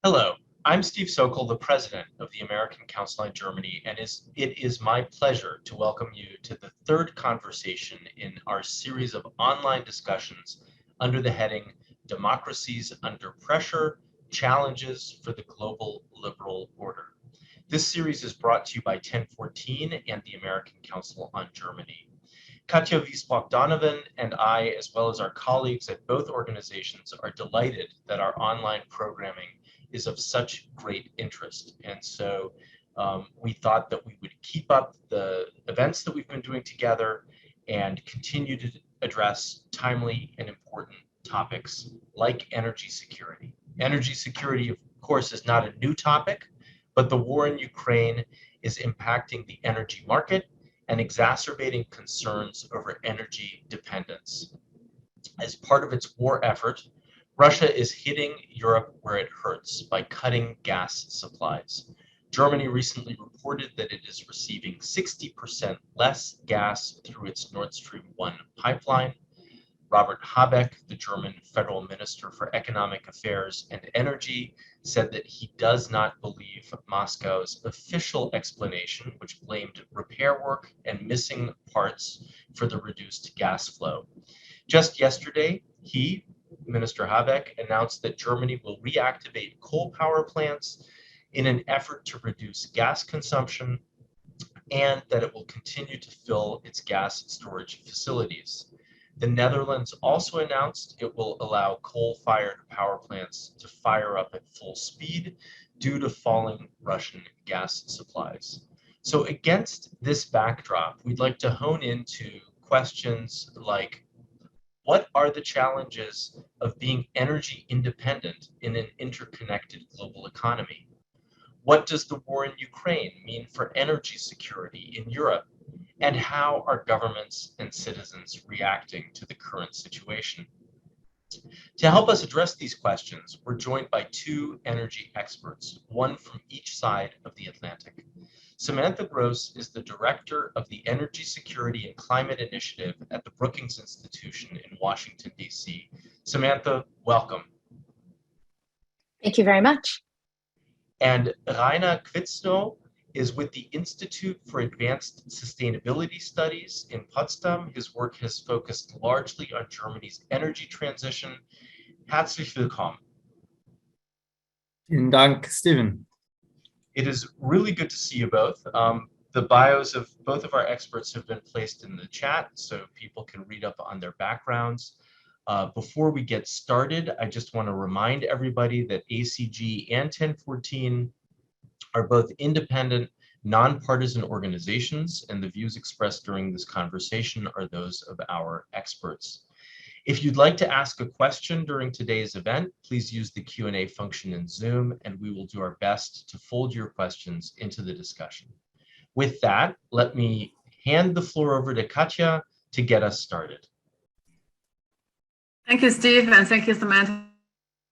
Hello, I'm Steve Sokol, the president of the American Council on Germany, and it is my pleasure to welcome you to the third conversation in our series of online discussions under the heading Democracies Under Pressure, Challenges for the Global Liberal Order. This series is brought to you by 1014 and the American Council on Germany. Katja Wiesbach-Donovan and I, as well as our colleagues at both organizations, are delighted that our online programming is of such great interest. And so we thought that we would keep up the events that we've been doing together and continue to address timely and important topics like energy security. Energy security, of course, is not a new topic, but the war in Ukraine is impacting the energy market and exacerbating concerns over energy dependence. As part of its war effort, Russia is hitting Europe where it hurts by cutting gas supplies. Germany recently reported that it is receiving 60% less gas through its Nord Stream 1 pipeline. Robert Habeck, the German Federal Minister for Economic Affairs and Energy, said that he does not believe Moscow's official explanation, which blamed repair work and missing parts for the reduced gas flow. Just yesterday, Minister Habeck, announced that Germany will reactivate coal power plants in an effort to reduce gas consumption and that it will continue to fill its gas storage facilities. The Netherlands also announced it will allow coal-fired power plants to fire up at full speed due to falling Russian gas supplies. So against this backdrop, we'd like to hone into questions like, what are the challenges of being energy independent in an interconnected global economy? What does the war in Ukraine mean for energy security in Europe? And how are governments and citizens reacting to the current situation? To help us address these questions, we're joined by two energy experts, one from each side of the Atlantic. Samantha Gross is the director of the Energy Security and Climate Initiative at the Brookings Institution in Washington, D.C. Samantha, welcome. Thank you very much. And Rainer Quitzow is with the Institute for Advanced Sustainability Studies in Potsdam. His work has focused largely on Germany's energy transition. Herzlich willkommen. Vielen Dank, Steven. It is really good to see you both. The bios of both of our experts have been placed in the chat so people can read up on their backgrounds. Before we get started, I just want to remind everybody that ACG and 1014 are both independent, nonpartisan organizations, and the views expressed during this conversation are those of our experts. If you'd like to ask a question during today's event, please use the Q&A function in Zoom, and we will do our best to fold your questions into the discussion. With that, let me hand the floor over to Katja to get us started. Thank you, Steve, and thank you, Samantha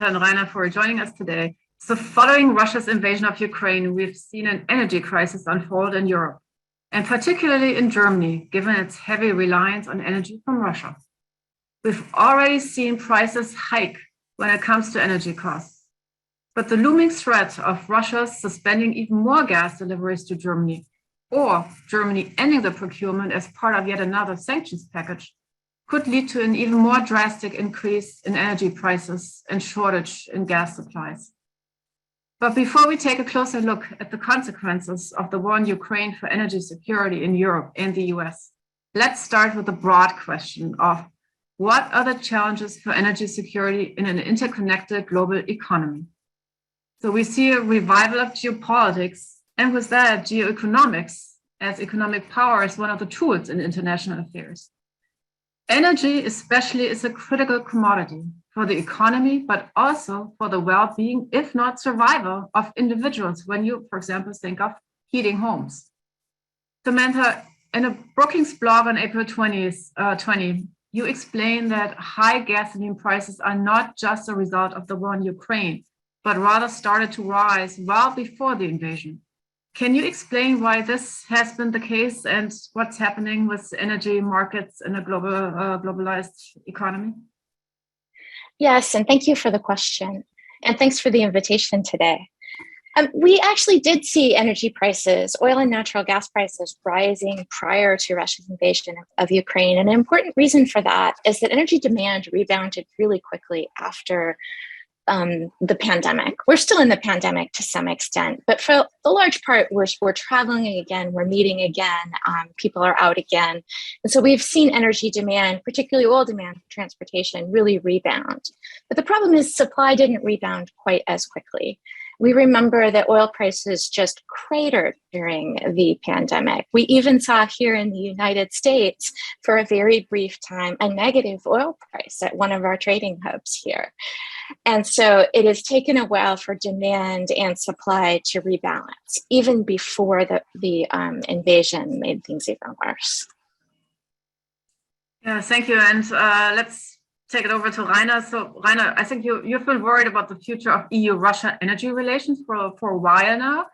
and Rainer, for joining us today. So following Russia's invasion of Ukraine, we've seen an energy crisis unfold in Europe, and particularly in Germany, given its heavy reliance on energy from Russia. We've already seen prices hike when it comes to energy costs, but the looming threat of Russia suspending even more gas deliveries to Germany, or Germany ending the procurement as part of yet another sanctions package, could lead to an even more drastic increase in energy prices and shortage in gas supplies. But before we take a closer look at the consequences of the war in Ukraine for energy security in Europe and the US, let's start with the broad question of what are the challenges for energy security in an interconnected global economy? So we see a revival of geopolitics, and with that, geoeconomics, as economic power is one of the tools in international affairs. Energy especially is a critical commodity for the economy, but also for the well-being, if not survival, of individuals when you, for example, think of heating homes. Samantha, in a Brookings blog on April 20, you explained that high gasoline prices are not just a result of the war in Ukraine, but rather started to rise well before the invasion. Can you explain why this has been the case and what's happening with energy markets in a globalized economy? Yes, and thank you for the question. And thanks for the invitation today. We actually did see energy prices, oil and natural gas prices, rising prior to Russia's invasion of Ukraine. And an important reason for that is that energy demand rebounded really quickly after the pandemic. We're still in the pandemic to some extent, but for the large part, we're traveling again, we're meeting again, people are out again. And so we've seen energy demand, particularly oil demand for transportation, really rebound. But the problem is supply didn't rebound quite as quickly. We remember that oil prices just cratered during the pandemic. We even saw here in the United States, for a very brief time, a negative oil price at one of our trading hubs here. And so it has taken a while for demand and supply to rebalance, even before the invasion made things even worse. Yeah, thank you. And let's take it over to Rainer. So Rainer, I think you've been worried about the future of EU-Russia energy relations for a while now.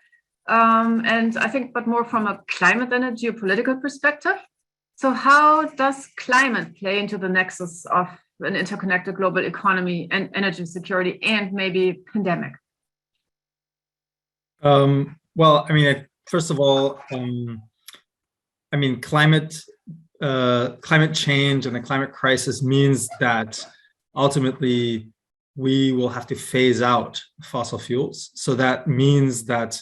And I think, but more from a climate and a geopolitical perspective. So how does climate play into the nexus of an interconnected global economy and energy security and maybe pandemic? Well, I mean, first of all, I mean, climate change and the climate crisis means that ultimately we will have to phase out fossil fuels. So that means that,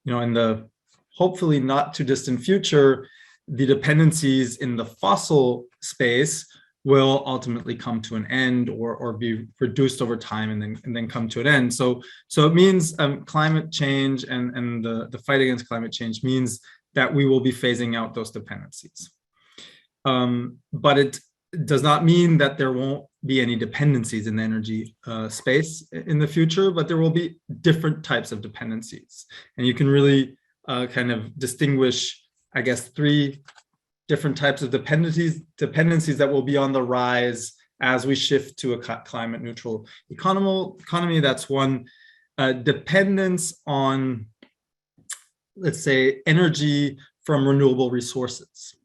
you know, in the hopefully not too distant future, the dependencies in the fossil space will ultimately come to an end or be reduced over time and then come to an end. So it means climate change and the fight against climate change means that we will be phasing out those dependencies. But it does not mean that there won't be any dependencies in the energy space in the future, but there will be different types of dependencies. And you can really kind of distinguish, I guess, three different types of dependencies that will be on the rise as we shift to a climate neutral economy. That's one. Dependence on, let's say, energy from renewable resources.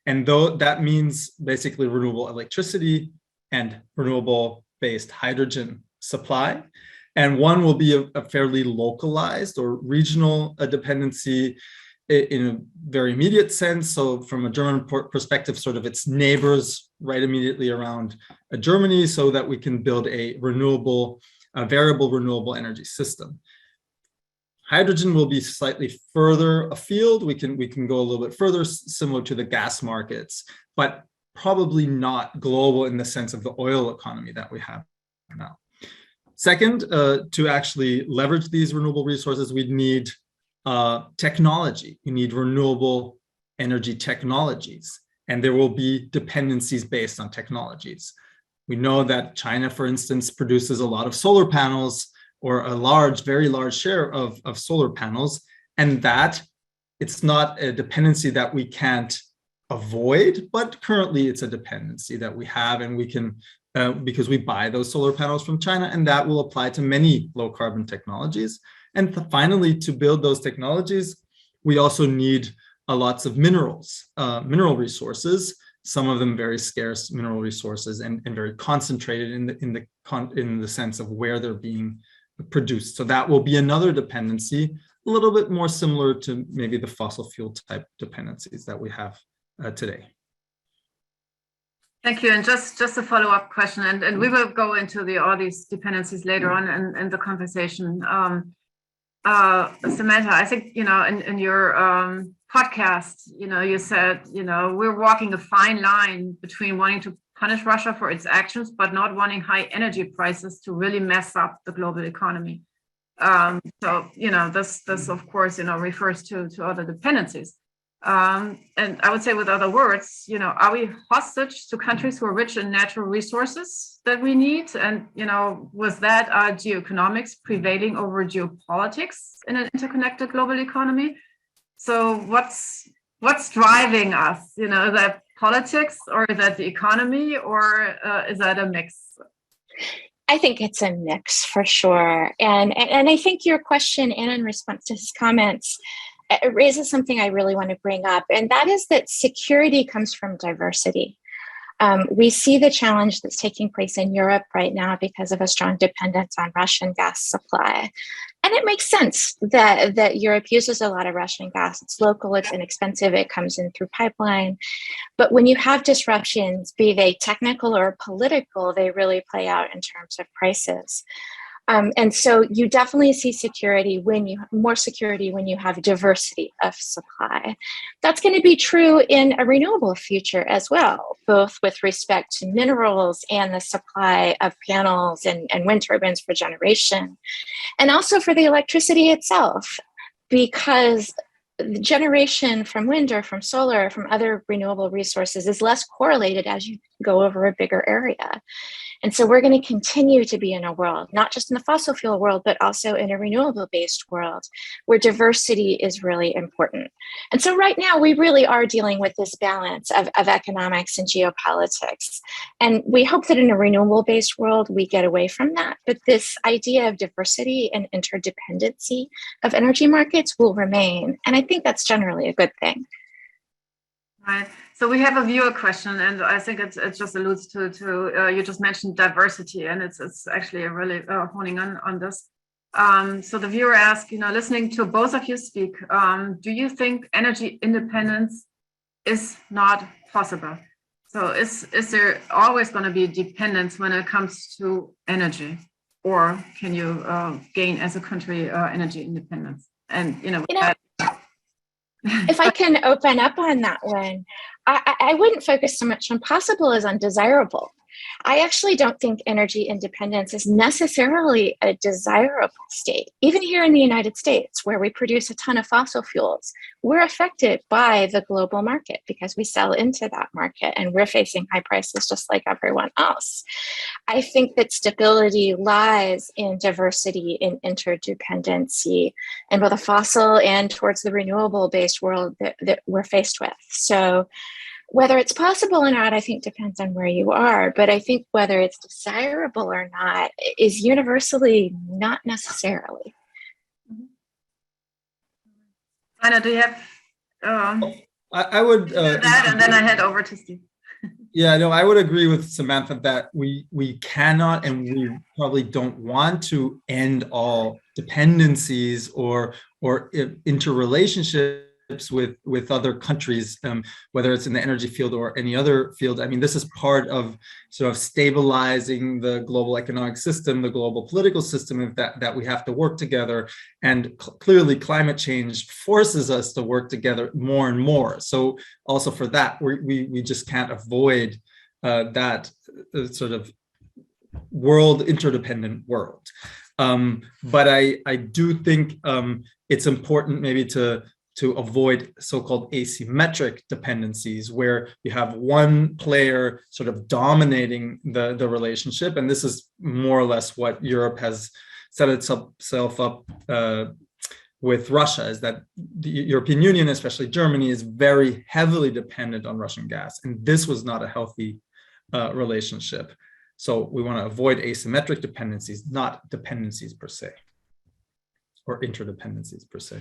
And though that means basically renewable electricity and renewable based hydrogen supply. And one will be a fairly localized or regional dependency in a very immediate sense. So from a German perspective, sort of its neighbors right immediately around Germany, so that we can build a variable renewable energy system. Hydrogen will be slightly further afield. We can go a little bit further, similar to the gas markets, but probably not global in the sense of the oil economy that we have now. Second, to actually leverage these renewable resources, we'd need technology. You need renewable energy technologies, and there will be dependencies based on technologies. We know that China, for instance, produces a lot of solar panels, or a very large share of solar panels, and that it's not a dependency that we can't avoid, but currently it's a dependency that we have, and we can, because we buy those solar panels from China, and that will apply to many low carbon technologies. And finally, to build those technologies, we also need lots of mineral resources, some of them very scarce mineral resources and very concentrated in the sense of where they're being produced. So that will be another dependency, a little bit more similar to maybe the fossil fuel type dependencies that we have today. Thank you. And just a follow-up question, and we will go into all these dependencies later on in the conversation. Samantha, I think, in your podcast, you said, we're walking a fine line between wanting to punish Russia for its actions, but not wanting high energy prices to really mess up the global economy. So, this of course, refers to other dependencies. And I would say, with other words, are we hostage to countries who are rich in natural resources that we need? And, was that geoeconomics prevailing over geopolitics in an interconnected global economy? So what's driving us? Is that politics, or is that the economy, or is that a mix? I think it's a mix for sure. And I think your question, and in response to his comments, it raises something I really want to bring up, and that is that security comes from diversity. We see the challenge that's taking place in Europe right now because of a strong dependence on Russian gas supply. And it makes sense that Europe uses a lot of Russian gas. It's local, it's inexpensive, it comes in through pipeline. But when you have disruptions, be they technical or political, they really play out in terms of prices. And so you definitely see more security when you have diversity of supply. That's going to be true in a renewable future as well, both with respect to minerals and the supply of panels and wind turbines for generation, and also for the electricity itself, because the generation from wind or from solar or from other renewable resources is less correlated as you go over a bigger area. And so we're going to continue to be in a world, not just in the fossil fuel world, but also in a renewable-based world where diversity is really important. And so right now, we really are dealing with this balance of economics and geopolitics. And we hope that in a renewable-based world, we get away from that. But this idea of diversity and interdependency of energy markets will remain. And I think that's generally a good thing. Right. So we have a viewer question, and I think it just alludes to you just mentioned diversity, and it's actually a really honing on this. So the viewer asks, listening to both of you speak, do you think energy independence is not possible? So is there always going to be dependence when it comes to energy, or can you gain as a country energy independence? And if I can open up on that one, I wouldn't focus so much on possible as on desirable. I actually don't think energy independence is necessarily a desirable state. Even here in the United States, where we produce a ton of fossil fuels, we're affected by the global market because we sell into that market and we're facing high prices just like everyone else. I think that stability lies in diversity, in interdependency, and both the fossil and towards the renewable-based world that we're faced with. So whether it's possible or not, I think depends on where you are. But I think whether it's desirable or not is universally not necessarily. Anna, do you have I would that, and then I head over to Steve. Yeah, no, I would agree with Samantha that we cannot and we probably don't want to end all dependencies or interrelationships with other countries, whether it's in the energy field or any other field. I mean, this is part of sort of stabilizing the global economic system, the global political system, that we have to work together. And clearly climate change forces us to work together more and more. So also for that, we just can't avoid that sort of interdependent world. But I do think it's important maybe to avoid so-called asymmetric dependencies, where you have one player sort of dominating the relationship. And this is more or less what Europe has set itself up with Russia, is that the European Union, especially Germany, is very heavily dependent on Russian gas. And this was not a healthy relationship. So we want to avoid asymmetric dependencies, not dependencies per se, or interdependencies per se.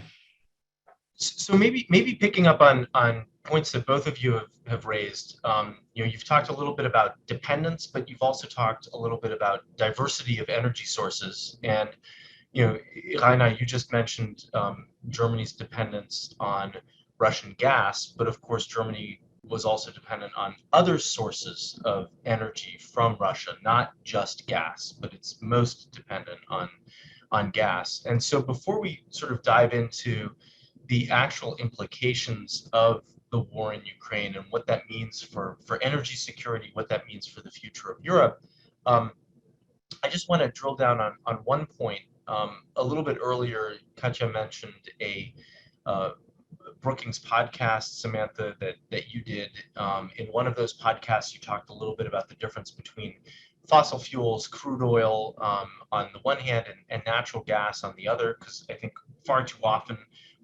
So maybe picking up on points that both of you have raised, you've talked a little bit about dependence, but you've also talked a little bit about diversity of energy sources. And, Raina, you just mentioned Germany's dependence on Russian gas, but of course, Germany was also dependent on other sources of energy from Russia, not just gas, but it's most dependent on gas. And so before we sort of dive into the actual implications of the war in Ukraine and what that means for energy security, what that means for the future of Europe, I just want to drill down on one point. A little bit earlier, Katja mentioned a Brookings podcast, Samantha, that you did. In one of those podcasts, you talked a little bit about the difference between fossil fuels, crude oil on the one hand, and natural gas on the other, because I think far too often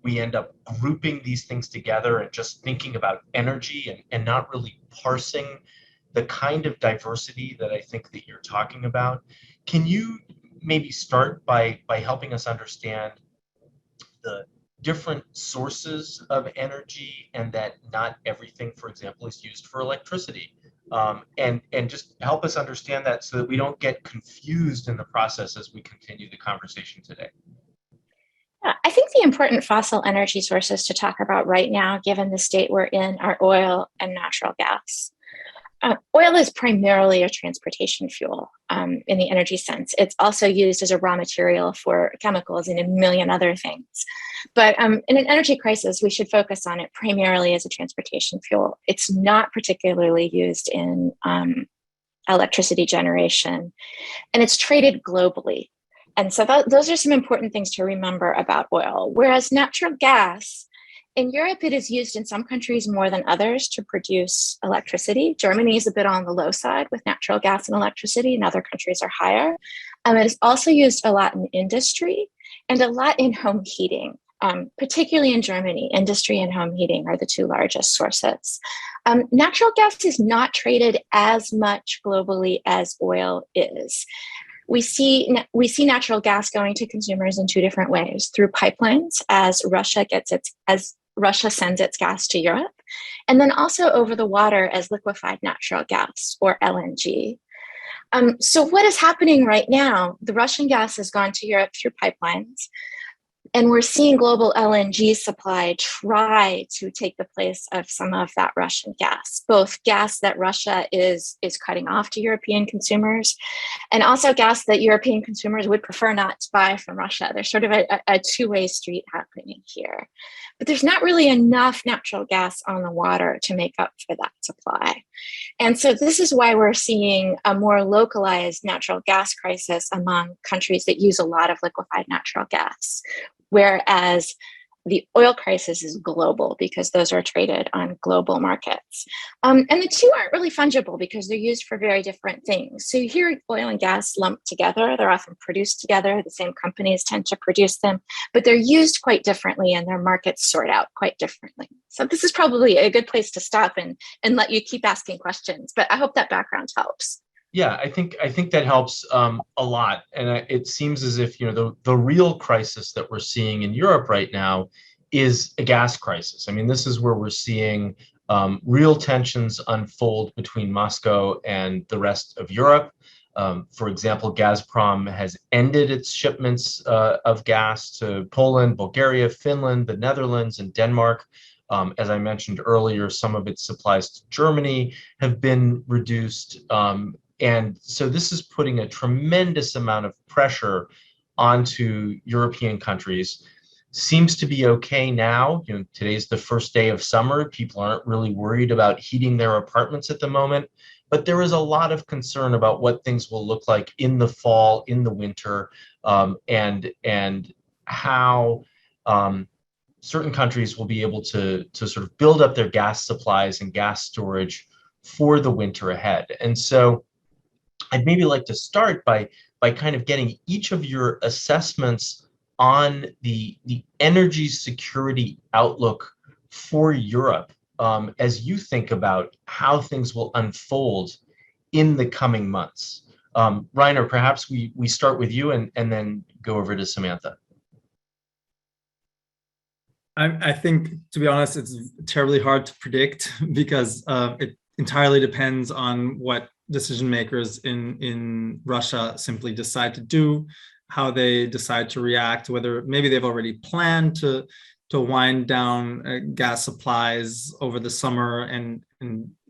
we end up grouping these things together and just thinking about energy and not really parsing the kind of diversity that I think that you're talking about. Can you maybe start by helping us understand the different sources of energy, and that not everything, for example, is used for electricity? and just help us understand that so that we don't get confused in the process as we continue the conversation today. Yeah, I think the important fossil energy sources to talk about right now, given the state we're in, are oil and natural gas. Oil is primarily a transportation fuel in the energy sense. It's also used as a raw material for chemicals and a million other things. But in an energy crisis, we should focus on it primarily as a transportation fuel. It's not particularly used in electricity generation, and it's traded globally. And so those are some important things to remember about oil. Whereas natural gas, in Europe, it is used in some countries more than others to produce electricity. Germany is a bit on the low side with natural gas and electricity, and other countries are higher. It is also used a lot in industry and a lot in home heating, particularly in Germany. Industry and home heating are the two largest sources. Natural gas is not traded as much globally as oil is. We see natural gas going to consumers in two different ways: through pipelines, as Russia sends its gas to Europe, and then also over the water as liquefied natural gas, or LNG. So what is happening right now? The Russian gas has gone to Europe through pipelines, and we're seeing global LNG supply try to take the place of some of that Russian gas, both gas that Russia is cutting off to European consumers, and also gas that European consumers would prefer not to buy from Russia. There's sort of a two-way street happening here. But there's not really enough natural gas on the water to make up for that supply. And so this is why we're seeing a more localized natural gas crisis among countries that use a lot of liquefied natural gas, whereas the oil crisis is global because those are traded on global markets. And the two aren't really fungible because they're used for very different things. So you hear oil and gas lumped together. They're often produced together. The same companies tend to produce them, but they're used quite differently and their markets sort out quite differently. So this is probably a good place to stop and let you keep asking questions, but I hope that background helps. Yeah, I think that helps a lot, and it seems as if the real crisis that we're seeing in Europe right now is a gas crisis. I mean, this is where we're seeing real tensions unfold between Moscow and the rest of Europe. For example, Gazprom has ended its shipments of gas to Poland, Bulgaria, Finland, the Netherlands, and Denmark. As I mentioned earlier, some of its supplies to Germany have been reduced. And so this is putting a tremendous amount of pressure onto European countries. Seems to be okay now. Today's the first day of summer. People aren't really worried about heating their apartments at the moment, but there is a lot of concern about what things will look like in the fall, in the winter, and how certain countries will be able to sort of build up their gas supplies and gas storage for the winter ahead. And so I'd maybe like to start by kind of getting each of your assessments on the energy security outlook for Europe as you think about how things will unfold in the coming months. Rainer, perhaps we start with you and then go over to Samantha. I think, to be honest, it's terribly hard to predict because it entirely depends on what decision makers in Russia simply decide to do, how they decide to react, whether maybe they've already planned to wind down gas supplies over the summer and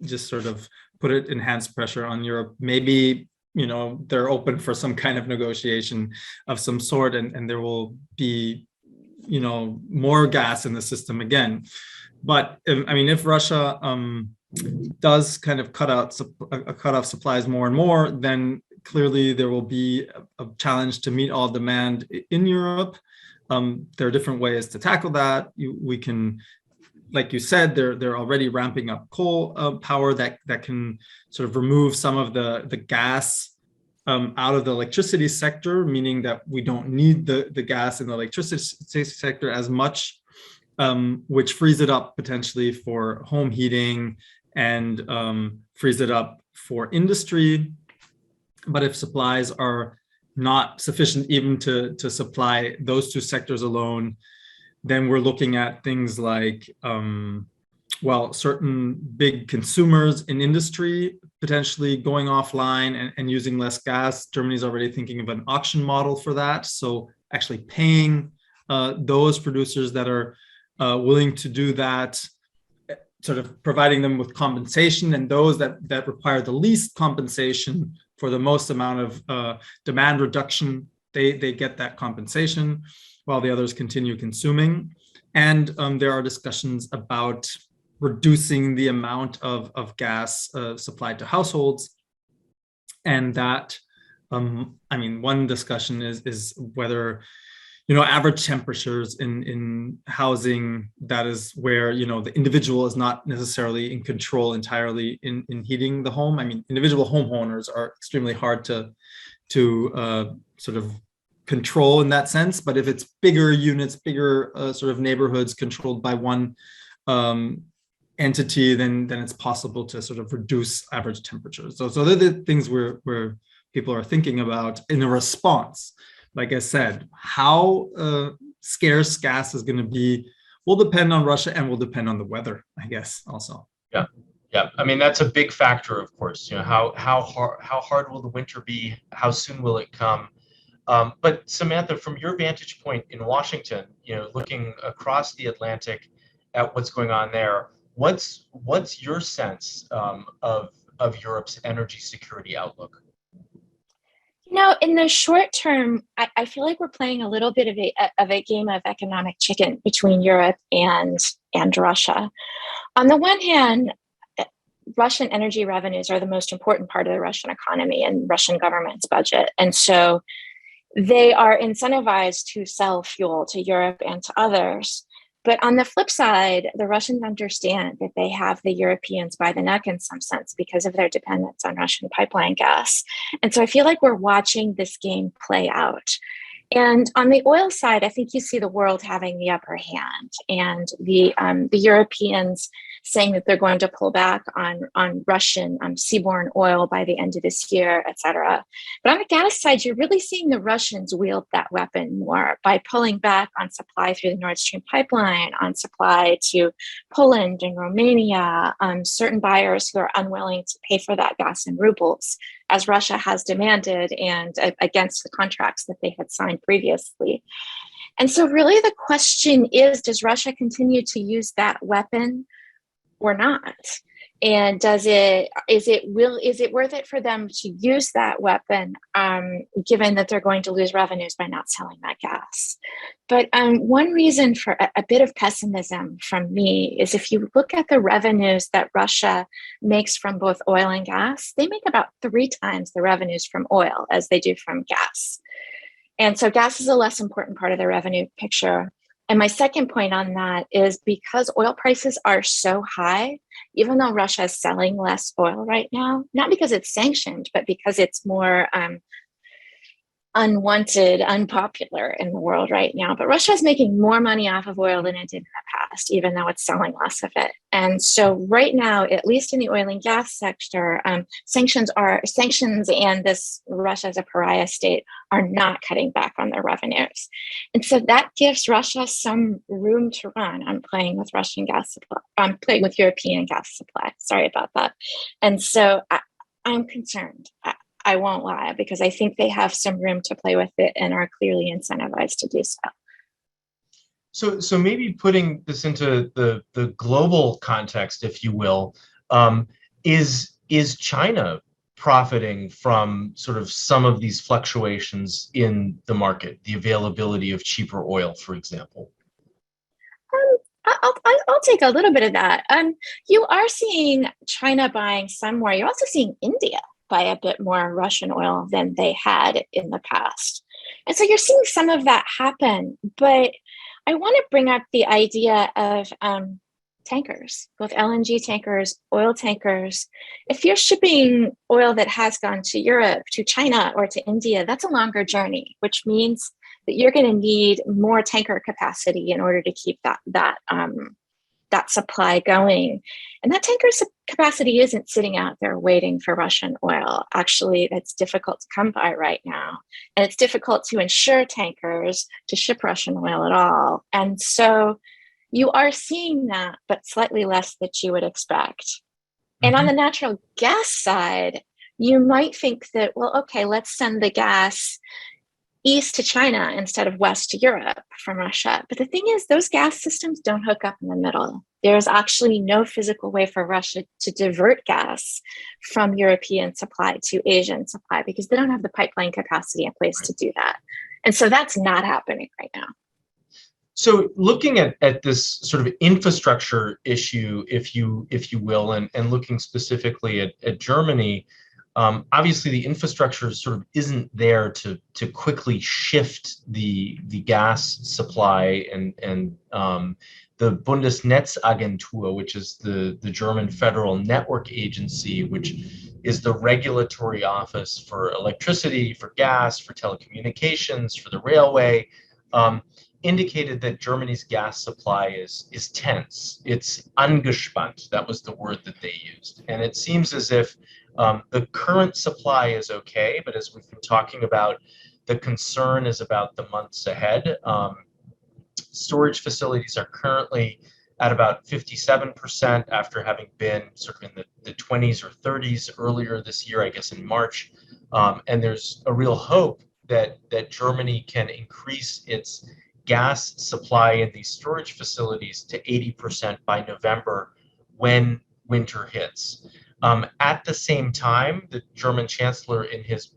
just sort of put it enhanced pressure on Europe. Maybe they're open for some kind of negotiation of some sort, and there will be more gas in the system again. But I mean, if Russia does kind of cut off supplies more and more, then clearly there will be a challenge to meet all demand in Europe. There are different ways to tackle that. We can, like you said, they're already ramping up coal power that can sort of remove some of the gas out of the electricity sector, meaning that we don't need the gas in the electricity sector as much, which frees it up potentially for home heating and frees it up for industry. But if supplies are not sufficient even to supply those two sectors alone, then we're looking at things like well, certain big consumers in industry potentially going offline and using less gas. Germany's already thinking of an auction model for that. So actually paying those producers that are willing to do that, sort of providing them with compensation, and those that require the least compensation for the most amount of demand reduction, they get that compensation while the others continue consuming. And there are discussions about reducing the amount of gas supplied to households. And that, I mean, one discussion is whether, average temperatures in housing, that is where, the individual is not necessarily in control entirely in heating the home. I mean, individual homeowners are extremely hard to sort of control in that sense. But if it's bigger units, bigger sort of neighborhoods controlled by one entity, then it's possible to sort of reduce average temperatures. So they're the things where people are thinking about in a response. Like I said, how scarce gas is going to be will depend on Russia and will depend on the weather, I guess, also. Yeah. I mean, that's a big factor, of course. How hard will the winter be? How soon will it come? But Samantha, from your vantage point in Washington, looking across the Atlantic at what's going on there, what's your sense of Europe's energy security outlook? In the short term, I feel like we're playing a little bit of a game of economic chicken between Europe and Russia. On the one hand, Russian energy revenues are the most important part of the Russian economy and Russian government's budget. And so they are incentivized to sell fuel to Europe and to others. But on the flip side, the Russians understand that they have the Europeans by the neck in some sense because of their dependence on Russian pipeline gas. And so I feel like we're watching this game play out. And on the oil side, I think you see the world having the upper hand, and the Europeans saying that they're going to pull back on Russian seaborne oil by the end of this year, et cetera. But on the gas side, you're really seeing the Russians wield that weapon more by pulling back on supply through the Nord Stream pipeline, on supply to Poland and Romania, certain buyers who are unwilling to pay for that gas in rubles, as Russia has demanded, and against the contracts that they had signed previously. And so really the question is, does Russia continue to use that weapon or not? And is it worth it for them to use that weapon, given that they're going to lose revenues by not selling that gas? But one reason for a bit of pessimism from me is if you look at the revenues that Russia makes from both oil and gas, they make about 3 times the revenues from oil as they do from gas. And so gas is a less important part of the revenue picture. And my second point on that is because oil prices are so high, even though Russia is selling less oil right now, not because it's sanctioned, but because it's more unwanted, unpopular in the world right now. But Russia is making more money off of oil than it did in the past, even though it's selling less of it. And so right now, at least in the oil and gas sector, sanctions and this Russia as a pariah state are not cutting back on their revenues. And so that gives Russia some room to run. I'm playing with Russian gas supply. I'm playing with European gas supply. Sorry about that. And so I'm concerned. I won't lie, because I think they have some room to play with it and are clearly incentivized to do so. So maybe putting this into the global context, if you will, is China profiting from sort of some of these fluctuations in the market, the availability of cheaper oil, for example? I'll take a little bit of that. You are seeing China buying some more. You're also seeing India buy a bit more Russian oil than they had in the past. And so you're seeing some of that happen. But I want to bring up the idea of tankers, both LNG tankers, oil tankers. If you're shipping oil that has gone to Europe, to China, or to India, that's a longer journey, which means that you're going to need more tanker capacity in order to keep that supply going. And that tanker capacity isn't sitting out there waiting for Russian oil. Actually, it's difficult to come by right now. And it's difficult to insure tankers to ship Russian oil at all. And so you are seeing that, but slightly less that you would expect. And on the natural gas side, you might think that, well, okay, let's send the gas east to China instead of west to Europe from Russia. But the thing is, those gas systems don't hook up in the middle. There's actually no physical way for Russia to divert gas from European supply to Asian supply because they don't have the pipeline capacity in place to do that. And so that's not happening right now. So looking at this sort of infrastructure issue, if you will, and looking specifically at Germany, obviously the infrastructure sort of isn't there to quickly shift the gas supply, and the Bundesnetzagentur, which is the German Federal Network Agency, which is the regulatory office for electricity, for gas, for telecommunications, for the railway, indicated that Germany's gas supply is tense. It's angespannt. That was the word that they used. And it seems as if the current supply is okay, but as we've been talking about, the concern is about the months ahead. Storage facilities are currently at about 57% after having been sort of in the 20s or 30s earlier this year, I guess in March. And there's a real hope that Germany can increase its gas supply in these storage facilities to 80% by November when winter hits. At the same time, the German chancellor in his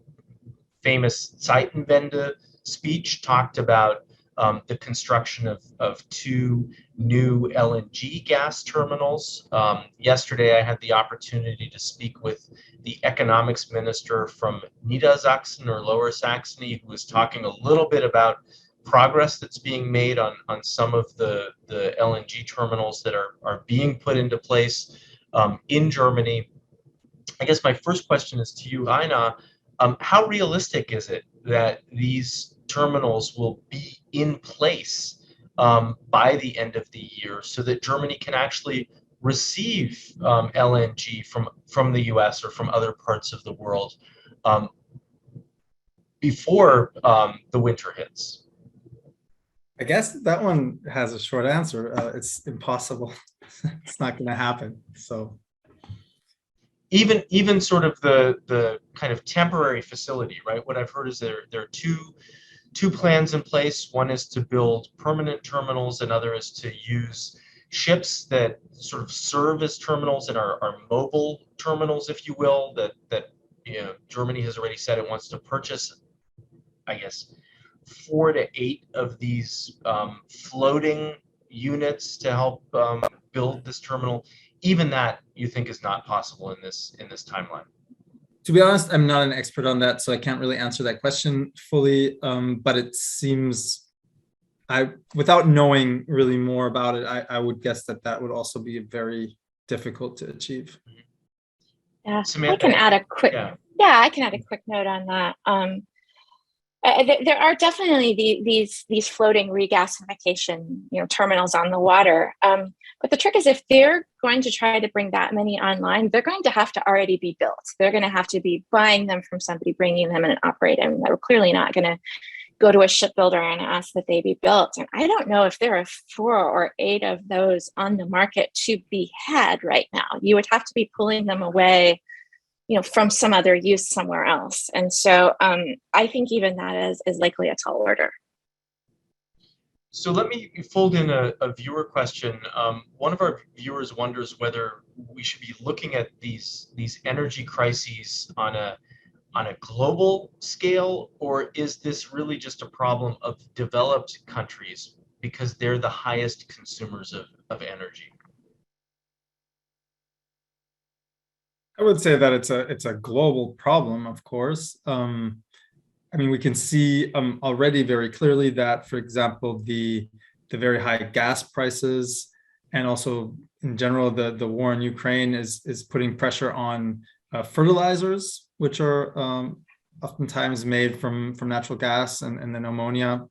famous Zeitenwende speech talked about the construction of 2 new LNG gas terminals. Yesterday, I had the opportunity to speak with the economics minister from Niedersachsen or Lower Saxony, who was talking a little bit about progress that's being made on some of the LNG terminals that are being put into place in Germany. I guess my first question is to you, Aina. How realistic is it that these terminals will be in place by the end of the year so that Germany can actually receive LNG from the US or from other parts of the world before the winter hits? I guess that one has a short answer. It's impossible. It's not going to happen. So even sort of the kind of temporary facility, right? What I've heard is there are two plans in place. One is to build permanent terminals, another is to use ships that sort of serve as terminals and are mobile terminals, if you will, that Germany has already said it wants to purchase, I guess, 4 to 8 of these floating units to help build this terminal. Even that you think is not possible in this timeline? To be honest, I'm not an expert on that, so I can't really answer that question fully. But it seems, without knowing really more about it, I would guess that would also be very difficult to achieve. Yeah, Samantha, I can add a quick. Yeah. I can add a quick note on that. There are definitely these floating regasification terminals on the water. But the trick is, if they're going to try to bring that many online, they're going to have to already be built. They're going to have to be buying them from somebody, bringing them in and operating them. They're clearly not going to go to a shipbuilder and ask that they be built. And I don't know if there are 4 or 8 of those on the market to be had right now. You would have to be pulling them away from some other use somewhere else. And so I think even that is likely a tall order. So let me fold in a viewer question. One of our viewers wonders whether we should be looking at these energy crises on a global scale, or is this really just a problem of developed countries because they're the highest consumers of energy? I would say that it's a global problem, of course. I mean, we can see already very clearly that, for example, the very high gas prices and also in general the war in Ukraine is putting pressure on fertilizers, which are oftentimes made from natural gas and then ammonia.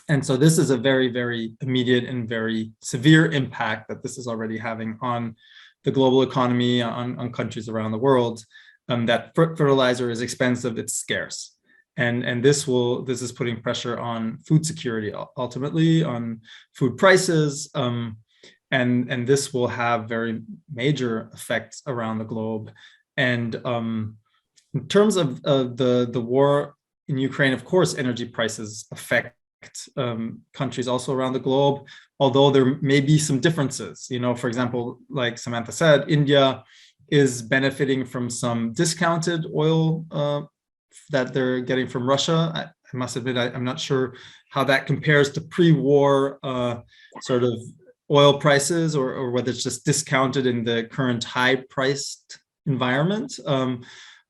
And so this is a very, very immediate and very severe impact that this is already having on the global economy, on countries around the world. That fertilizer is expensive, it's scarce. and this is putting pressure on food security, ultimately on food prices, and this will have very major effects around the globe. And in terms of the war in Ukraine, of course, energy prices affect countries also around the globe, although there may be some differences. For example, like Samantha said, India is benefiting from some discounted oil that they're getting from Russia. I must admit, I'm not sure how that compares to pre-war sort of oil prices, or whether it's just discounted in the current high-priced environment.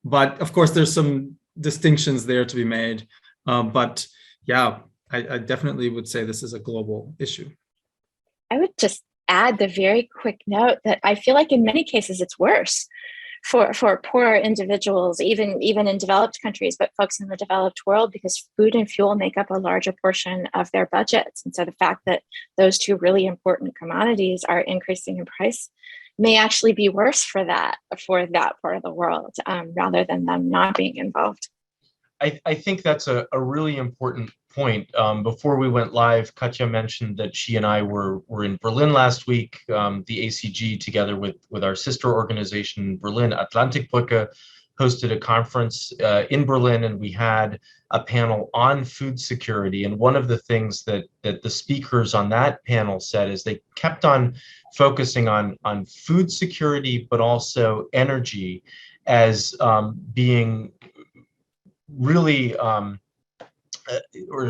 But of course, there's some distinctions there to be made. But yeah, I definitely would say this is a global issue. I would just add the very quick note that I feel like in many cases it's worse for poorer individuals, even in developed countries, but folks in the developed world, because food and fuel make up a larger portion of their budgets. And so the fact that those two really important commodities are increasing in price may actually be worse for that part of the world, rather than them not being involved. I think that's a really important point. Before we went live, Katja mentioned that she and I were in Berlin last week. The ACG, together with our sister organization, Berlin Atlantikbrücke, hosted a conference in Berlin, and we had a panel on food security. And one of the things that the speakers on that panel said is they kept on focusing on food security, but also energy as being really, or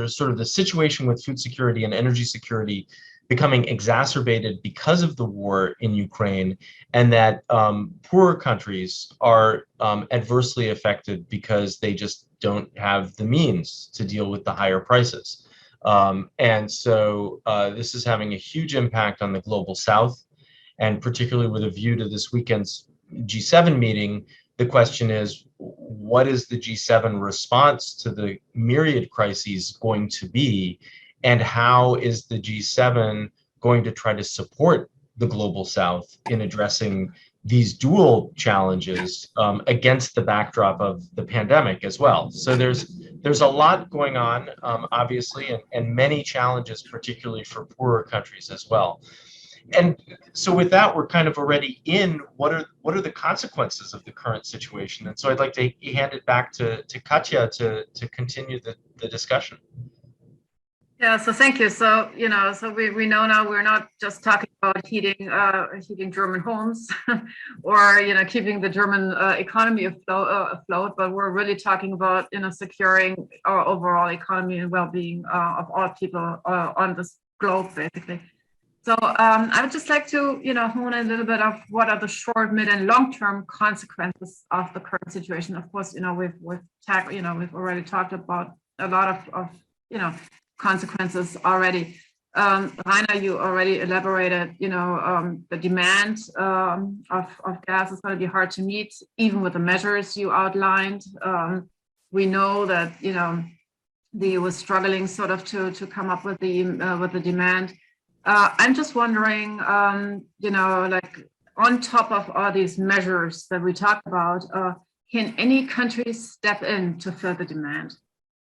sort of the situation with food security and energy security becoming exacerbated because of the war in Ukraine, and that poorer countries are adversely affected because they just don't have the means to deal with the higher prices. And so this is having a huge impact on the global South, and particularly with a view to this weekend's G7 meeting. The question is, what is the G7 response to the myriad crises going to be? And how is the G7 going to try to support the global South in addressing these dual challenges against the backdrop of the pandemic as well? So there's a lot going on, obviously, and many challenges, particularly for poorer countries as well. And so with that, we're kind of already in what are the consequences of the current situation. And so I'd like to hand it back to Katja to continue the discussion. Yeah, so thank you. So, so we know now we're not just talking about heating German homes or, keeping the German economy afloat, but we're really talking about, securing our overall economy and well-being of all people on this globe, basically. So I would just like to, hone in a little bit of what are the short, mid, and long-term consequences of the current situation. Of course, we've already talked about a lot of consequences already. Rainer, you already elaborated, the demand of gas is going to be hard to meet, even with the measures you outlined. We know that, the EU was struggling sort of to come up with the demand. I'm just wondering, like on top of all these measures that we talked about, can any country step in to fill the demand?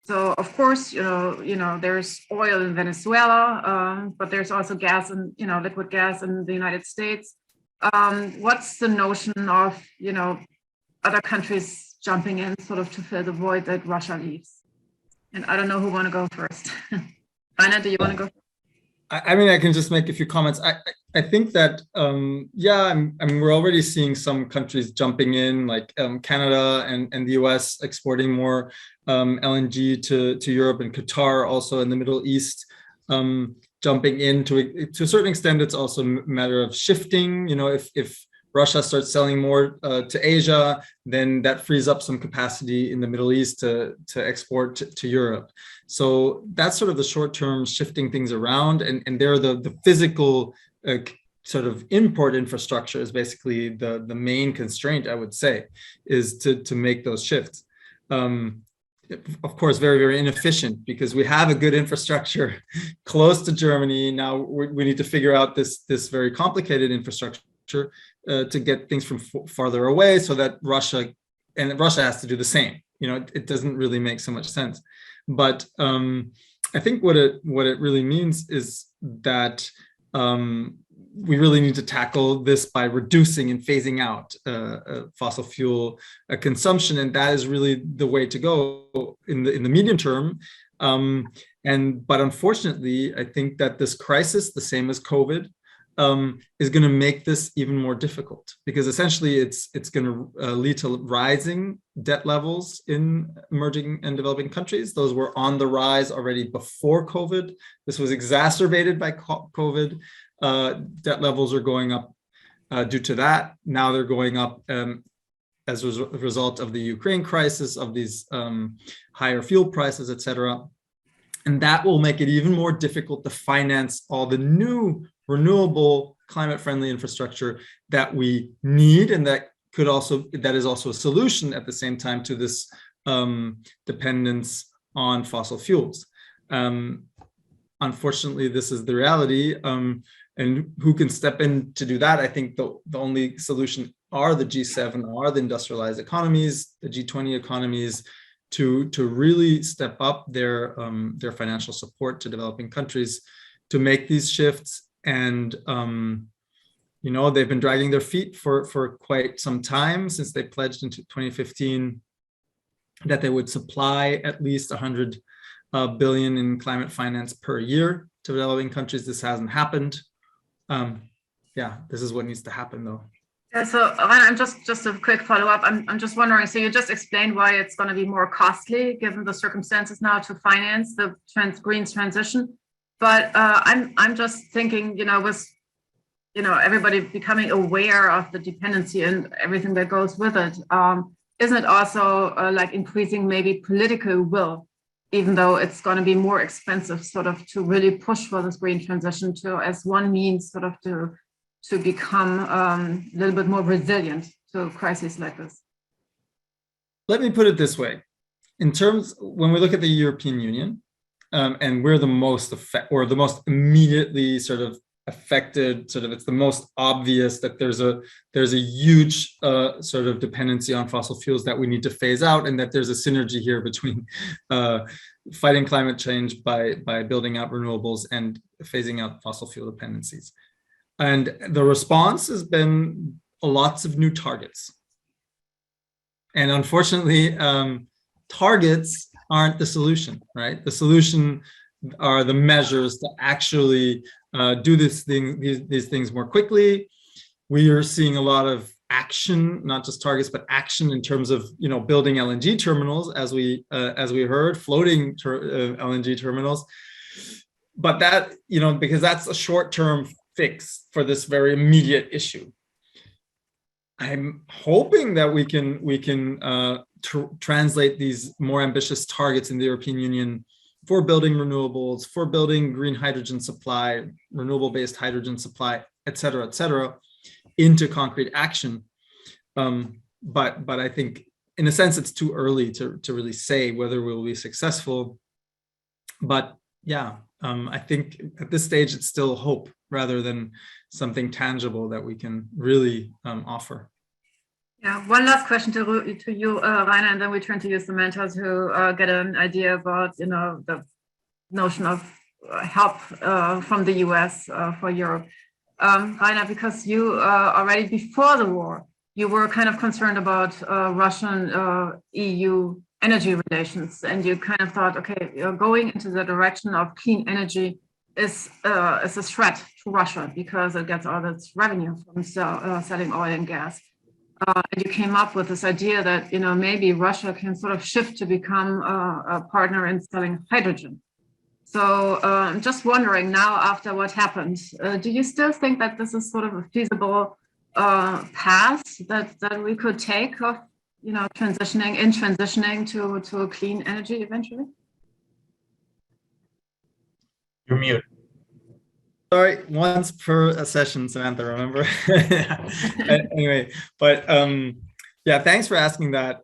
So of course, there's oil in Venezuela, but there's also gas and, liquid gas in the United States. What's the notion of, other countries jumping in sort of to fill the void that Russia leaves? And I don't know who want to go first. Rainer, do you want to go? I mean, I can just make a few comments. I think that, we're already seeing some countries jumping in, like Canada and the US exporting more LNG to Europe, and Qatar also in the Middle East jumping in. To a certain extent, it's also a matter of shifting. If Russia starts selling more to Asia, then that frees up some capacity in the Middle East to export to Europe. So that's sort of the short-term shifting things around, and there the physical sort of import infrastructure is basically the main constraint, I would say, is to make those shifts. Of course, very, very inefficient, because we have a good infrastructure close to Germany. Now we need to figure out this very complicated infrastructure to get things from farther away, so that Russia has to do the same. it doesn't really make so much sense. But I think what it really means is that we really need to tackle this by reducing and phasing out fossil fuel consumption, and that is really the way to go in the medium term. But unfortunately, I think that this crisis, the same as COVID, is going to make this even more difficult, because essentially it's going to lead to rising debt levels in emerging and developing countries. Those were on the rise already before COVID. This was exacerbated by COVID. Debt levels are going up due to that. Now they're going up as a result of the Ukraine crisis, of these higher fuel prices, etc. And that will make it even more difficult to finance all the new renewable, climate-friendly infrastructure that we need, and that is also a solution at the same time to this dependence on fossil fuels. Unfortunately, this is the reality, and who can step in to do that? I think the only solution are the G7, are the industrialized economies, the G20 economies, to really step up their financial support to developing countries to make these shifts. And they've been dragging their feet for quite some time, since they pledged in 2015 that they would supply at least 100 billion in climate finance per year to developing countries. This hasn't happened. This is what needs to happen, though. Yeah, so I'm just a quick follow-up. I'm just wondering, so you just explained why it's going to be more costly given the circumstances now to finance the green transition. But I'm just thinking, with everybody becoming aware of the dependency and everything that goes with it, isn't it also like increasing maybe political will, even though it's going to be more expensive, sort of, to really push for this green transition as one means, sort of, to become a little bit more resilient to crises like this? Let me put it this way: when we look at the European Union, and we're the most immediately sort of affected, it's the most obvious that there's a huge sort of dependency on fossil fuels that we need to phase out, and that there's a synergy here between fighting climate change by building out renewables and phasing out fossil fuel dependencies. And the response has been lots of new targets. And unfortunately, targets aren't the solution, right? The solution are the measures to actually do these things more quickly. We are seeing a lot of action, not just targets, but action in terms of building LNG terminals, as we heard, floating LNG terminals. But that because that's a short-term fix for this very immediate issue. I'm hoping that we can translate these more ambitious targets in the European Union for building renewables, for building green hydrogen supply, renewable-based hydrogen supply, et cetera, into concrete action. But I think, in a sense, it's too early to really say whether we'll be successful. But yeah, I think at this stage it's still hope rather than something tangible that we can really offer. Yeah, one last question to you, Rainer, and then we turn to you, Samantha, to get an idea about the notion of help from the US for Europe. Rainer, because you already before the war, you were kind of concerned about Russian EU energy relations, and you kind of thought, okay, going into the direction of clean energy is a threat to Russia because it gets all its revenue from selling oil and gas. And you came up with this idea that maybe Russia can sort of shift to become a partner in selling hydrogen. So I'm just wondering now, after what happened, do you still think that this is sort of a feasible path that we could take of transitioning to a clean energy eventually? You're mute. Sorry, once per session, Samantha, remember? Anyway, but yeah, thanks for asking that,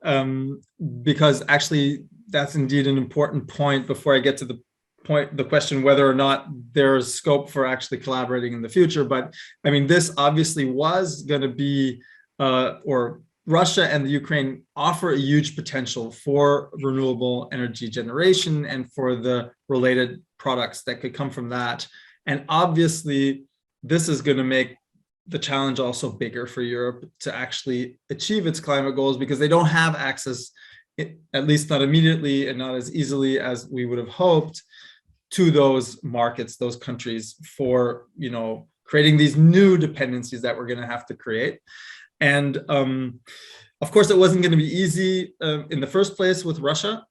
because actually that's indeed an important point before I get to the question whether or not there's scope for actually collaborating in the future. But I mean, this obviously was going to be, or Russia and the Ukraine offer a huge potential for renewable energy generation and for the related products that could come from that. And obviously, this is going to make the challenge also bigger for Europe to actually achieve its climate goals, because they don't have access, at least not immediately and not as easily as we would have hoped, to those markets, those countries, for, you know, creating these new dependencies that we're going to have to create. And of course, it wasn't going to be easy in the first place with Russia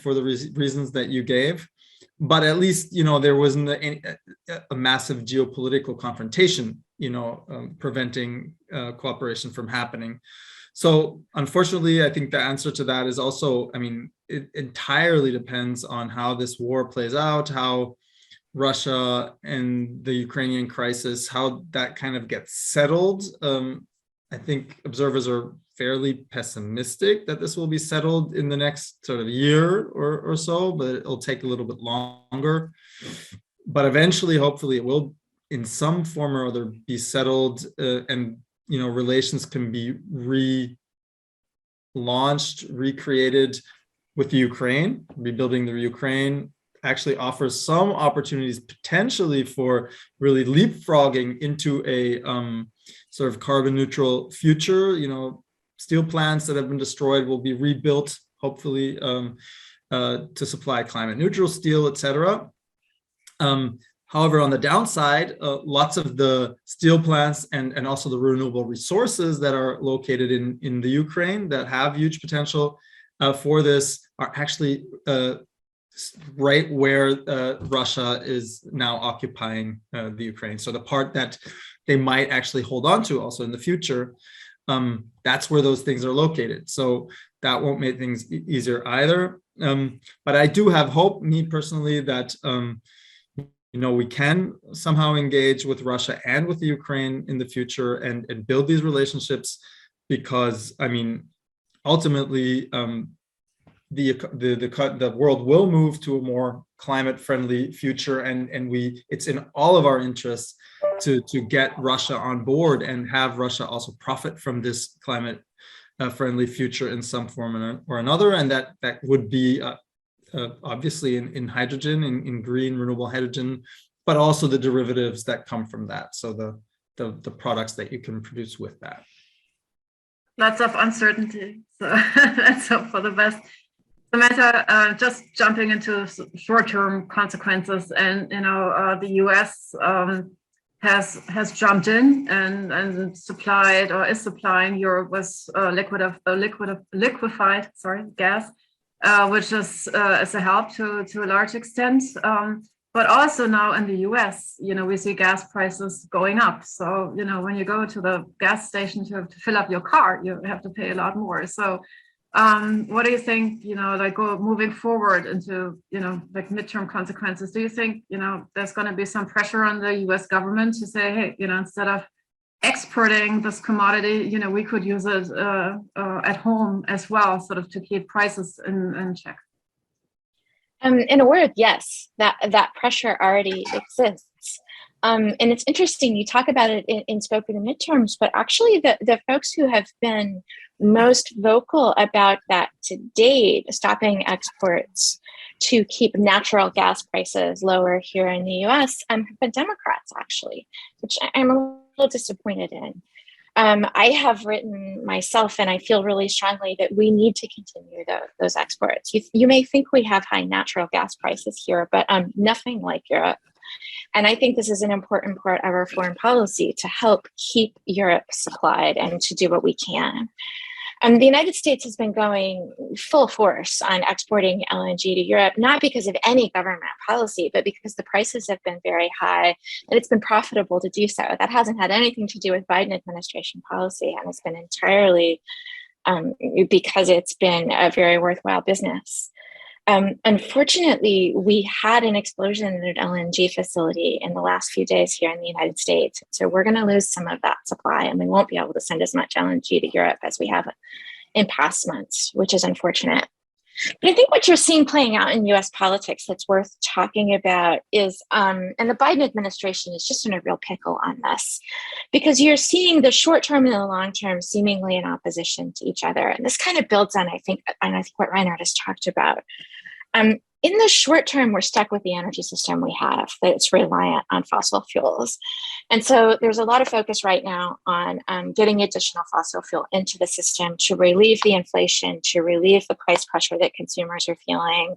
for the reasons that you gave. But at least, you know, there wasn't a massive geopolitical confrontation, you know, preventing cooperation from happening. So unfortunately, I think the answer to that is also, I mean, it entirely depends on how this war plays out, how Russia and the Ukrainian crisis, how that kind of gets settled. I think observers are fairly pessimistic that this will be settled in the next sort of year or so, but it'll take a little bit longer. But eventually, hopefully, it will, in some form or other, be settled, and, you know, relations can be relaunched, recreated with the Ukraine. Rebuilding the Ukraine actually offers some opportunities potentially for really leapfrogging into a sort of carbon neutral future. You know, steel plants that have been destroyed will be rebuilt, hopefully, to supply climate neutral steel, etc. However, on the downside, lots of the steel plants and also the renewable resources that are located in the Ukraine that have huge potential for this are actually right where Russia is now occupying the Ukraine. So the part that they might actually hold on to also in the future, that's where those things are located. So that won't make things easier either. But I do have hope, me personally, that you know, we can somehow engage with Russia and with the Ukraine in the future and build these relationships, because, I mean, ultimately, the world will move to a more climate-friendly future, and it's in all of our interests to get Russia on board and have Russia also profit from this climate-friendly future in some form or another, and that would be obviously in hydrogen, in green renewable hydrogen, but also the derivatives that come from that. So the products that you can produce with that. Lots of uncertainty. So let's hope for the best. Samantha, just jumping into short-term consequences, and you know, the U.S. has jumped in and supplied or is supplying Europe with liquefied gas, which is a help to a large extent. But also now in the US, you know, we see gas prices going up. So, you know, when you go to the gas station to fill up your car, you have to pay a lot more. So what do you think, you know, like moving forward into, you know, like midterm consequences? Do you think, you know, there's going to be some pressure on the US government to say, hey, you know, instead of exporting this commodity, you know, we could use it at home as well, sort of to keep prices in check? In a word, yes, that pressure already exists. And it's interesting, you talk about it in scope of the midterms, but actually the folks who have been most vocal about that to date, stopping exports to keep natural gas prices lower here in the US, have been Democrats, actually, which I'm a little disappointed in. I have written myself, and I feel really strongly that we need to continue those exports. You may think we have high natural gas prices here, but nothing like Europe. And I think this is an important part of our foreign policy to help keep Europe supplied and to do what we can. The United States has been going full force on exporting LNG to Europe, not because of any government policy, but because the prices have been very high and it's been profitable to do so. That hasn't had anything to do with Biden administration policy, and it's been entirely because it's been a very worthwhile business. Unfortunately, we had an explosion in an LNG facility in the last few days here in the United States. So we're going to lose some of that supply, and we won't be able to send as much LNG to Europe as we have in past months, which is unfortunate. But I think what you're seeing playing out in US politics that's worth talking about is, and the Biden administration is just in a real pickle on this, because you're seeing the short term and the long term seemingly in opposition to each other. And this kind of builds on, I think what Reinhard has talked about. In the short term, we're stuck with the energy system we have that's reliant on fossil fuels. And so there's a lot of focus right now on getting additional fossil fuel into the system to relieve the inflation, to relieve the price pressure that consumers are feeling,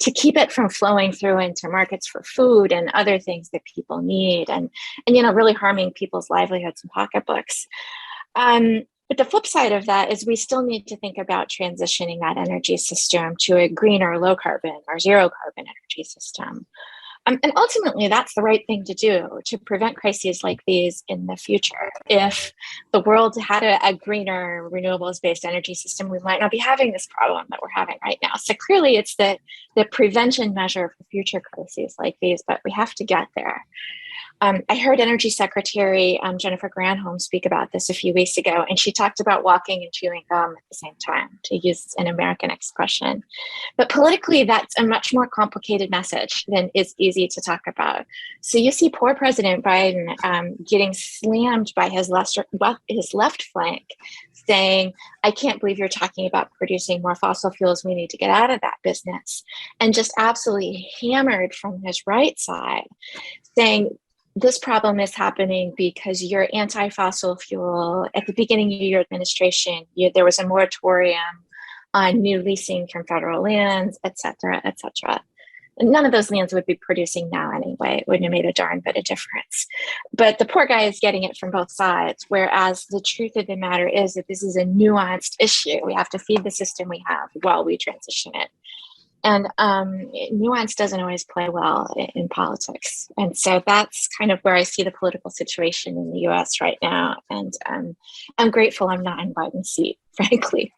to keep it from flowing through into markets for food and other things that people need, and really harming people's livelihoods and pocketbooks. But the flip side of that is we still need to think about transitioning that energy system to a greener, low carbon or zero carbon energy system. And ultimately, that's the right thing to do to prevent crises like these in the future. If the world had a greener, renewables-based energy system, we might not be having this problem that we're having right now. So clearly, it's the prevention measure for future crises like these, but we have to get there. I heard Energy Secretary Jennifer Granholm speak about this a few weeks ago, and she talked about walking and chewing gum at the same time, to use an American expression. But politically, that's a much more complicated message than is easy to talk about. So you see poor President Biden getting slammed by his left flank, saying, I can't believe you're talking about producing more fossil fuels. We need to get out of that business. And just absolutely hammered from his right side, saying, this problem is happening because you're anti-fossil fuel. At the beginning of your administration, there was a moratorium on new leasing from federal lands, et cetera, et cetera. And none of those lands would be producing now anyway. It wouldn't have made a darn bit of difference. But the poor guy is getting it from both sides, whereas the truth of the matter is that this is a nuanced issue. We have to feed the system we have while we transition it. And nuance doesn't always play well in politics. And so that's kind of where I see the political situation in the US right now. And I'm grateful I'm not in Biden's seat, frankly.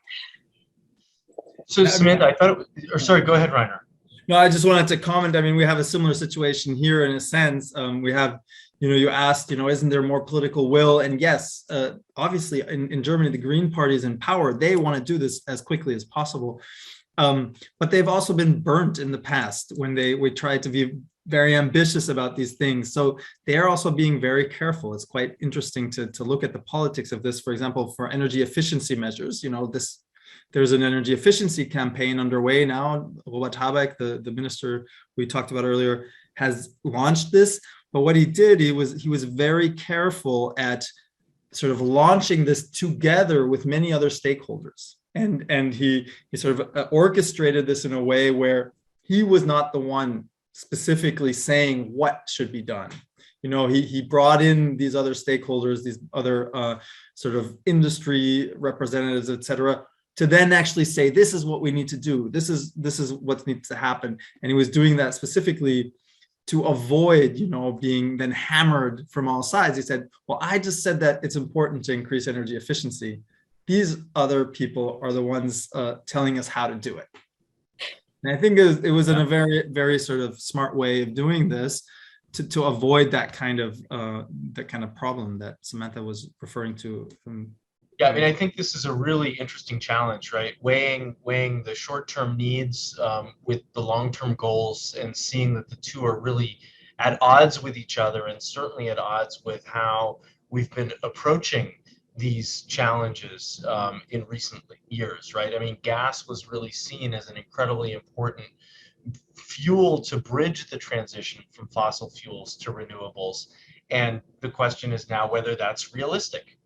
So Samantha, I thought, sorry, go ahead, Reiner. No, I just wanted to comment. I mean, we have a similar situation here in a sense. We have, you asked, isn't there more political will? And yes, obviously in Germany, the Green Party is in power. They want to do this as quickly as possible. But they've also been burnt in the past when we tried to be very ambitious about these things. So they are also being very careful. It's quite interesting to look at the politics of this. For example, for energy efficiency measures, there's an energy efficiency campaign underway now. Robert Habeck, the minister we talked about earlier, has launched this. But what he did, he was very careful at sort of launching this together with many other stakeholders. And he sort of orchestrated this in a way where he was not the one specifically saying what should be done. He brought in these other stakeholders, these other sort of industry representatives, et cetera, to then actually say, this is what we need to do. This is what needs to happen. And he was doing that specifically to avoid, being then hammered from all sides. He said, well, I just said that it's important to increase energy efficiency. These other people are the ones telling us how to do it. And I think it was in a very, very sort of smart way of doing this to avoid that kind of problem that Samantha was referring to. Yeah, I mean, I think this is a really interesting challenge, right? Weighing the short-term needs with the long-term goals, and seeing that the two are really at odds with each other, and certainly at odds with how we've been approaching these challenges in recent years, right? I mean, gas was really seen as an incredibly important fuel to bridge the transition from fossil fuels to renewables. And the question is now whether that's realistic.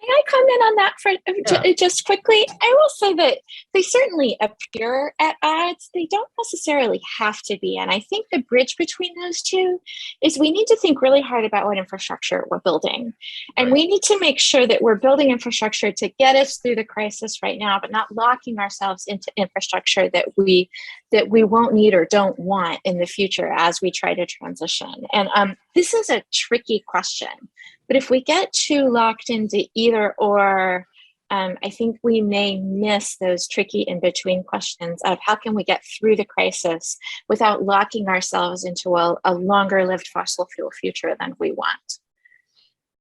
May I comment on that just quickly? I will say that they certainly appear at odds. They don't necessarily have to be. And I think the bridge between those two is we need to think really hard about what infrastructure we're building. And Right. we need to make sure that we're building infrastructure to get us through the crisis right now, but not locking ourselves into infrastructure that we won't need or don't want in the future as we try to transition. And this is a tricky question. But if we get too locked into either or, I think we may miss those tricky in-between questions of how can we get through the crisis without locking ourselves into a longer-lived fossil fuel future than we want.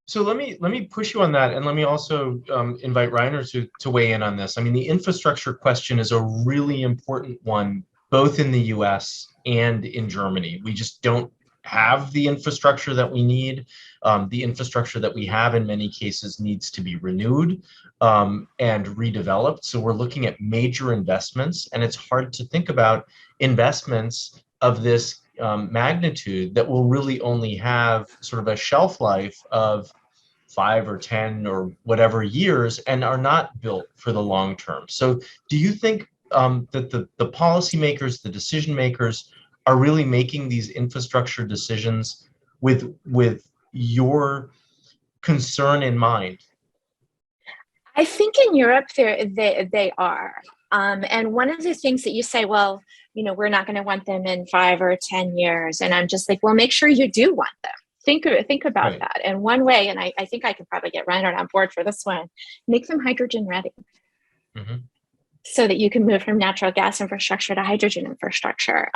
So let me push you on that, and let me also invite Reiner to weigh in on this. I mean, the infrastructure question is a really important one, both in the U.S. and in Germany. We just don't have the infrastructure that we need. The infrastructure that we have in many cases needs to be renewed and redeveloped. So we're looking at major investments, and it's hard to think about investments of this magnitude that will really only have sort of a shelf life of 5 or 10 or whatever years and are not built for the long term. So do you think that the policymakers, the decision makers are really making these infrastructure decisions with your concern in mind? I think in Europe they are. And one of the things that you say, well, we're not going to want them in 5 or 10 years. And I'm just like, well, make sure you do want them. Think about Right. that. And one way, and I think I can probably get Reinhard on board for this one, make them hydrogen ready. Mm-hmm. So that you can move from natural gas infrastructure to hydrogen infrastructure.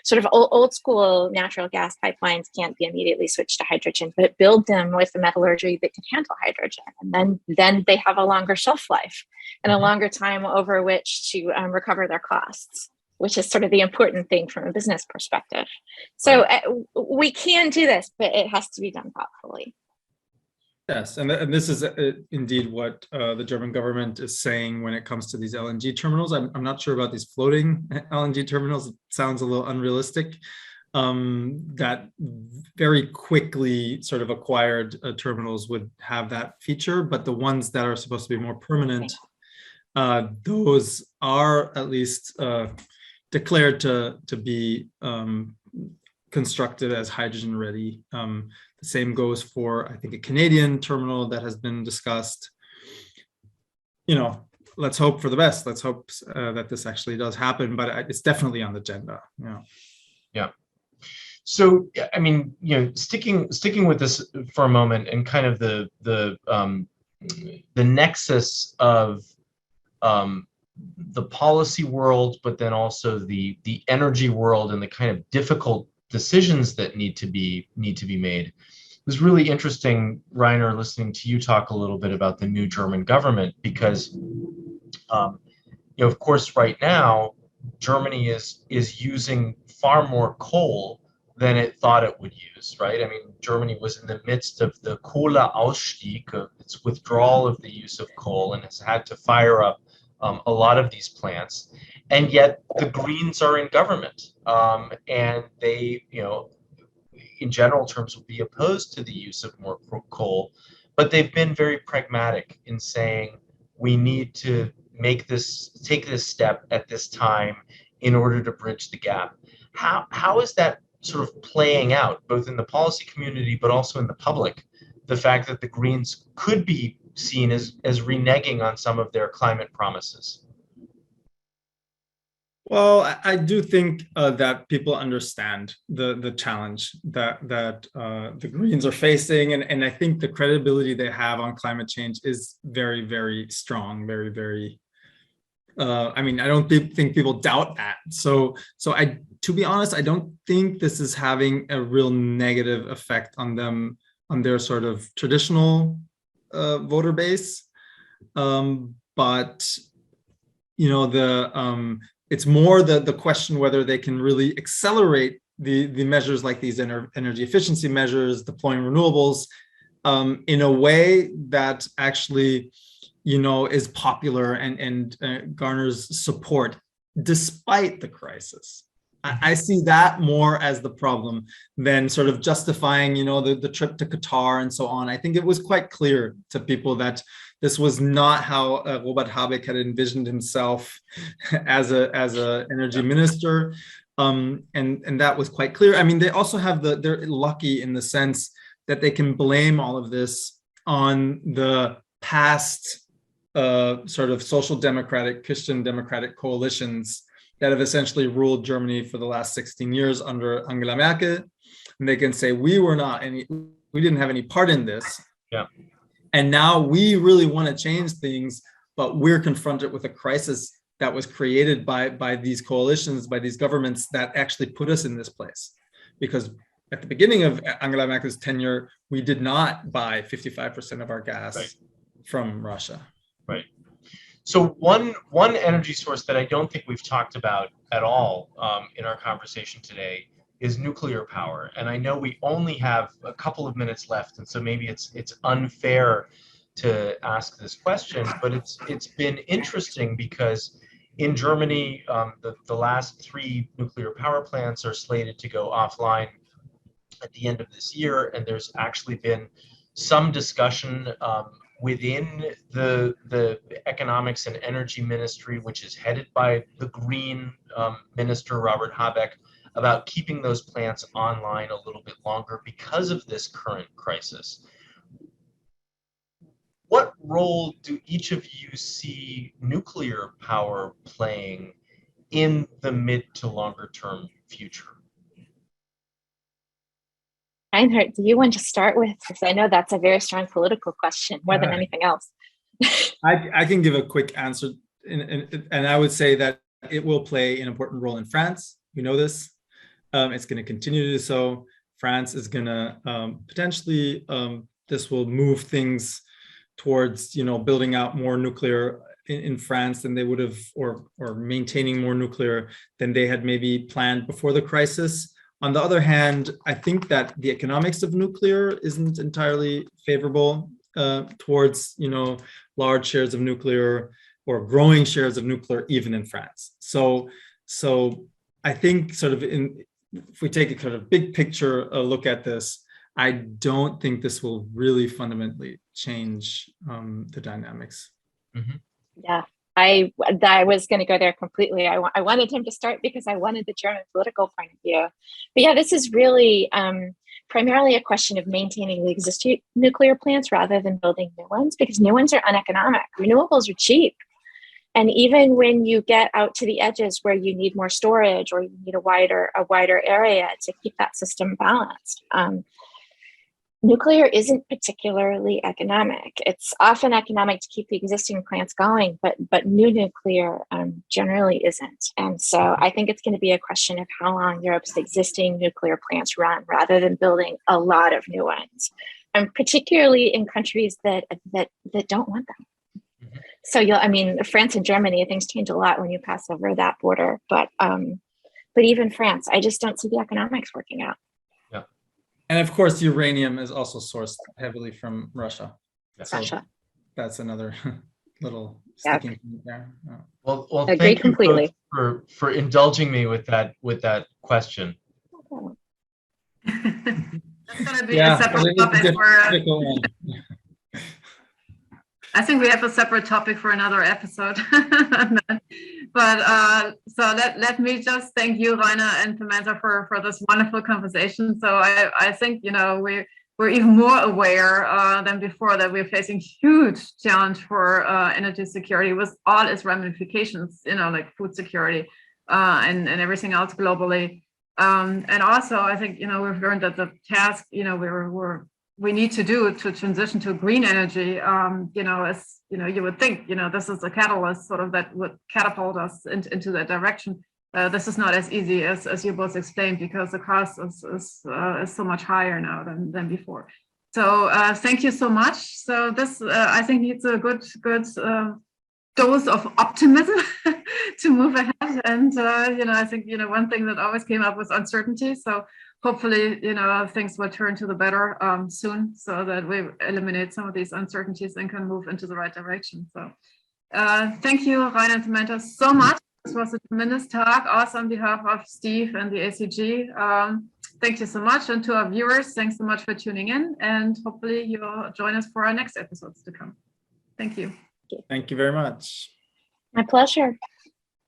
Sort of old school natural gas pipelines can't be immediately switched to hydrogen, but build them with the metallurgy that can handle hydrogen. And then they have a longer shelf life and a longer time over which to recover their costs, which is sort of the important thing from a business perspective. So we can do this, but it has to be done thoughtfully. Yes, and this is indeed what the German government is saying when it comes to these LNG terminals. I'm not sure about these floating LNG terminals. It sounds a little unrealistic. That very quickly sort of acquired terminals would have that feature, but the ones that are supposed to be more permanent, those are at least declared to be constructed as hydrogen ready. The same goes for, I think, a Canadian terminal that has been discussed. Let's hope for the best. Let's hope that this actually does happen, but it's definitely on the agenda. Yeah. So, I mean, sticking with this for a moment, and kind of the nexus of the policy world, but then also the energy world and the kind of difficult decisions that need to be made. It was really interesting, Reiner, listening to you talk a little bit about the new German government, because of course right now Germany is using far more coal than it thought it would use, right? I mean, Germany was in the midst of the Kohleausstieg, of its withdrawal of the use of coal, and has had to fire up a lot of these plants. And yet the Greens are in government, and they, in general terms, would be opposed to the use of more coal, but they've been very pragmatic in saying we need to take this step at this time in order to bridge the gap. How is that sort of playing out, both in the policy community but also in the public? The fact that the Greens could be seen as reneging on some of their climate promises. Well, I do think that people understand the challenge that the Greens are facing, and I think the credibility they have on climate change is very, very strong, very, very. I mean, I don't think people doubt that. So to be honest, I don't think this is having a real negative effect on them, on their sort of traditional voter base, but it's more the question whether they can really accelerate the measures like these energy efficiency measures, deploying renewables in a way that actually, is popular and garners support despite the crisis. I see that more as the problem than sort of justifying, the trip to Qatar and so on. I think it was quite clear to people that this was not how Robert Habeck had envisioned himself as a energy minister, and that was quite clear. I mean, they also have they're lucky in the sense that they can blame all of this on the past sort of social democratic, Christian democratic coalitions that have essentially ruled Germany for the last 16 years under Angela Merkel. And they can say, we didn't have any part in this. Yeah. And now we really want to change things, but we're confronted with a crisis that was created by these coalitions, by these governments that actually put us in this place. Because at the beginning of Angela Merkel's tenure, we did not buy 55% of our gas from Russia. Right. So one energy source that I don't think we've talked about at all in our conversation today is nuclear power. And I know we only have a couple of minutes left, and so maybe it's unfair to ask this question, but it's been interesting because in Germany, the last 3 nuclear power plants are slated to go offline at the end of this year, and there's actually been some discussion within the Economics and Energy Ministry, which is headed by the Green Minister Robert Habeck, about keeping those plants online a little bit longer because of this current crisis. What role do each of you see nuclear power playing in the mid to longer term future? Reinhard, do you want to start with, because I know that's a very strong political question more than anything else. I can give a quick answer, and I would say that it will play an important role in France. We know this. It's going to continue to do so. France is going to potentially, this will move things towards, building out more nuclear in France than they would have, or maintaining more nuclear than they had maybe planned before the crisis. On the other hand, I think that the economics of nuclear isn't entirely favorable towards, large shares of nuclear or growing shares of nuclear, even in France. So I think if we take a kind of big picture look at this, I don't think this will really fundamentally change the dynamics. Mm-hmm. Yeah, I was going to go there completely. I wanted him to start because I wanted the German political point of view. But yeah, this is really primarily a question of maintaining the existing nuclear plants rather than building new ones, because new ones are uneconomic. Renewables are cheap. And even when you get out to the edges where you need more storage or you need a wider area to keep that system balanced, nuclear isn't particularly economic. It's often economic to keep the existing plants going, but new nuclear generally isn't. And so I think it's going to be a question of how long Europe's existing nuclear plants run rather than building a lot of new ones, and particularly in countries that don't want them. So France and Germany, things change a lot when you pass over that border. But even France, I just don't see the economics working out. Yeah, and of course, uranium is also sourced heavily from Russia. So Russia. That's another little sticking point there. Well, agree thank completely. you both for indulging me with that question. That's going to be a separate topic I think we have a separate topic for another episode. But so let me just thank you, Rainer and Samantha, for this wonderful conversation. So I think, we're even more aware than before that we're facing huge challenge for energy security with all its ramifications, like food security and everything else globally. And also, I think, we've learned that the task, we need to do to transition to green energy, as you would think, this is a catalyst sort of that would catapult us into that direction. This is not as easy as you both explained, because the cost is so much higher now than before. So thank you so much. So this, I think, needs a good dose of optimism to move ahead. And, I think, one thing that always came up was uncertainty. So hopefully, things will turn to the better soon, so that we eliminate some of these uncertainties and can move into the right direction. So thank you, Rainer and Samantha, so much. This was a tremendous talk, also on behalf of Steve and the ACG. Thank you so much. And to our viewers, thanks so much for tuning in. And hopefully you'll join us for our next episodes to come. Thank you. Thank you very much. My pleasure.